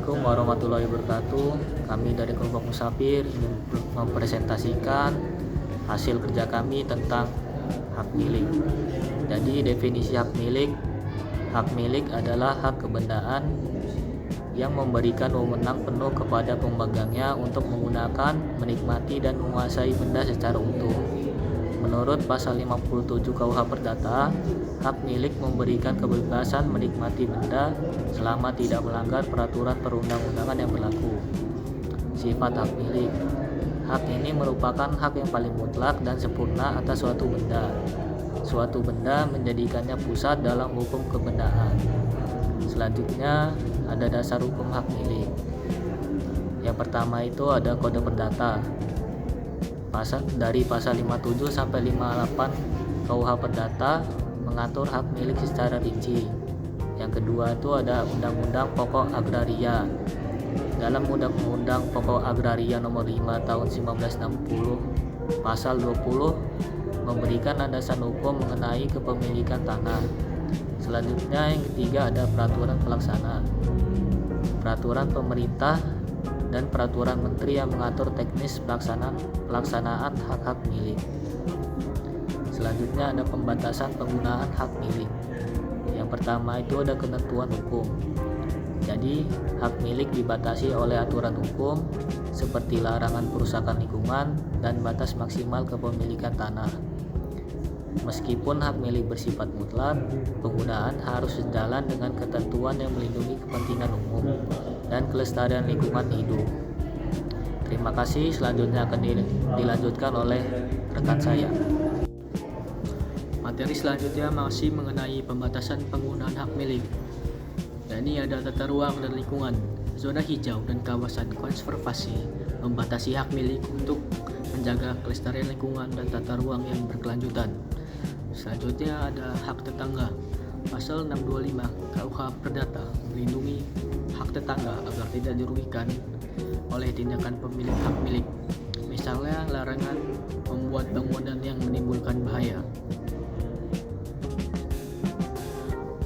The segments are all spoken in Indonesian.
Assalamualaikum warahmatullahi wabarakatuh. Kami dari kelompok Musafir ingin mempresentasikan hasil kerja kami tentang hak milik. Jadi definisi hak milik adalah hak kebendaan yang memberikan wewenang penuh kepada pemegangnya untuk menggunakan, menikmati, dan menguasai benda secara utuh. Menurut pasal 57 KUH Perdata, hak milik memberikan kebebasan menikmati benda selama tidak melanggar peraturan perundang-undangan yang berlaku. Sifat hak milik. Hak ini merupakan hak yang paling mutlak dan sempurna atas suatu benda. Suatu benda menjadikannya pusat dalam hukum kebendaan. Selanjutnya ada dasar hukum hak milik. Yang pertama itu ada Kode Perdata. Dari pasal 57 sampai 58 KUH Perdata mengatur hak milik secara rinci. Yang kedua itu ada Undang-Undang Pokok Agraria. Dalam Undang-Undang Pokok Agraria Nomor 5 Tahun 1960 Pasal 20 memberikan landasan hukum mengenai kepemilikan tanah. Selanjutnya yang ketiga ada Peraturan Pelaksana. Peraturan pemerintah dan peraturan menteri yang mengatur teknis pelaksanaan hak-hak milik. Selanjutnya ada pembatasan penggunaan hak milik. Yang pertama itu ada ketentuan hukum. Jadi hak milik dibatasi oleh aturan hukum seperti larangan perusakan lingkungan dan batas maksimal kepemilikan tanah. Meskipun hak milik bersifat mutlak, penggunaan harus sejalan dengan ketentuan yang melindungi kepentingan umum dan kelestarian lingkungan hidup. Terima kasih, selanjutnya akan dilanjutkan oleh rekan saya. Materi selanjutnya masih mengenai pembatasan penggunaan hak milik. Ini ada tata ruang dan lingkungan, zona hijau dan kawasan konservasi membatasi hak milik untuk menjaga kelestarian lingkungan dan tata ruang yang berkelanjutan. Selanjutnya ada hak tetangga. Pasal 625 KUH Perdata melindungi hak tetangga agar tidak dirugikan oleh tindakan pemilik hak milik. Misalnya larangan membuat bangunan yang menimbulkan bahaya.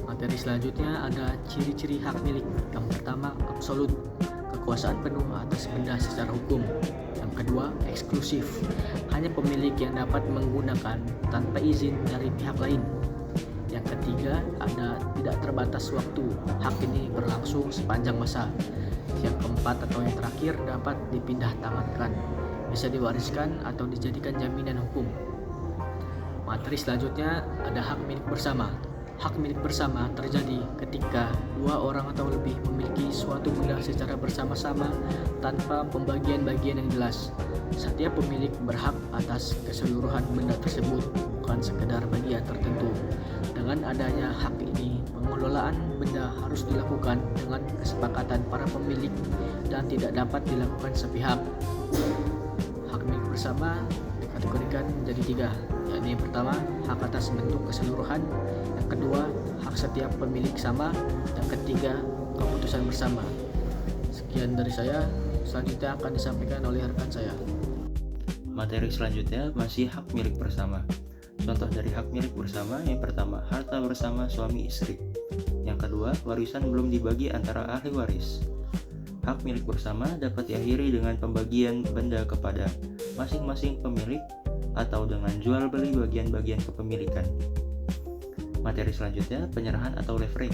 Materi selanjutnya ada ciri-ciri hak milik. Yang pertama, absolut, kekuasaan penuh atas benda secara hukum. Yang kedua, eksklusif, hanya pemilik yang dapat menggunakan tanpa izin dari pihak lain. Yang ketiga, ada tidak terbatas waktu, hak ini berlangsung sepanjang masa. Yang keempat atau yang terakhir, dapat dipindah tangankan, bisa diwariskan atau dijadikan jaminan hukum. Materi selanjutnya ada hak milik bersama. Hak milik bersama terjadi ketika dua orang atau lebih memiliki suatu benda secara bersama-sama tanpa pembagian-bagian yang jelas. Setiap pemilik berhak atas keseluruhan benda tersebut, bukan sekedar bagian tertentu. Dengan adanya hak ini, pengelolaan benda harus dilakukan dengan kesepakatan para pemilik dan tidak dapat dilakukan sepihak. Hak milik bersama dikategorikan menjadi tiga, yakni yang pertama, hak atas bentuk keseluruhan, yang kedua, hak setiap pemilik sama, yang ketiga, keputusan bersama. Sekian dari saya, selanjutnya akan disampaikan oleh rekan saya. Materi selanjutnya masih hak milik bersama. Contoh dari hak milik bersama, yang pertama, harta bersama suami istri. Yang kedua, warisan belum dibagi antara ahli waris. Hak milik bersama dapat diakhiri dengan pembagian benda kepada masing-masing pemilik atau dengan jual beli bagian-bagian kepemilikan. Materi selanjutnya, penyerahan atau levering.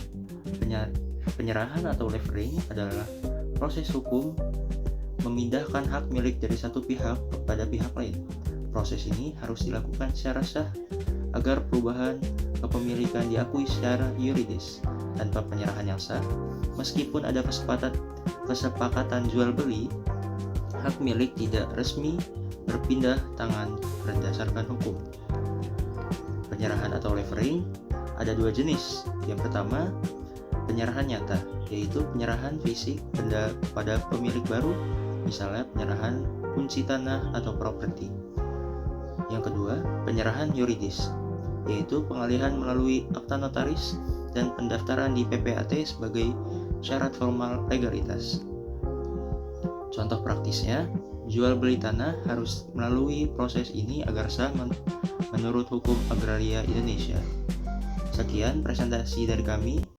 Penyerahan atau levering adalah proses hukum memindahkan hak milik dari satu pihak kepada pihak lain. Proses ini harus dilakukan secara sah agar perubahan kepemilikan diakui secara yuridis. Tanpa penyerahan yang sah, meskipun ada kesepakatan jual beli, hak milik tidak resmi berpindah tangan berdasarkan hukum. Penyerahan atau levering ada dua jenis. Yang pertama, penyerahan nyata, yaitu penyerahan fisik benda pada pemilik baru, misalnya penyerahan kunci tanah atau properti. Yang kedua, penyerahan yuridis, yaitu pengalihan melalui akta notaris dan pendaftaran di PPAT sebagai syarat formal legalitas. Contoh praktisnya, jual beli tanah harus melalui proses ini agar sah menurut hukum agraria Indonesia. Sekian presentasi dari kami.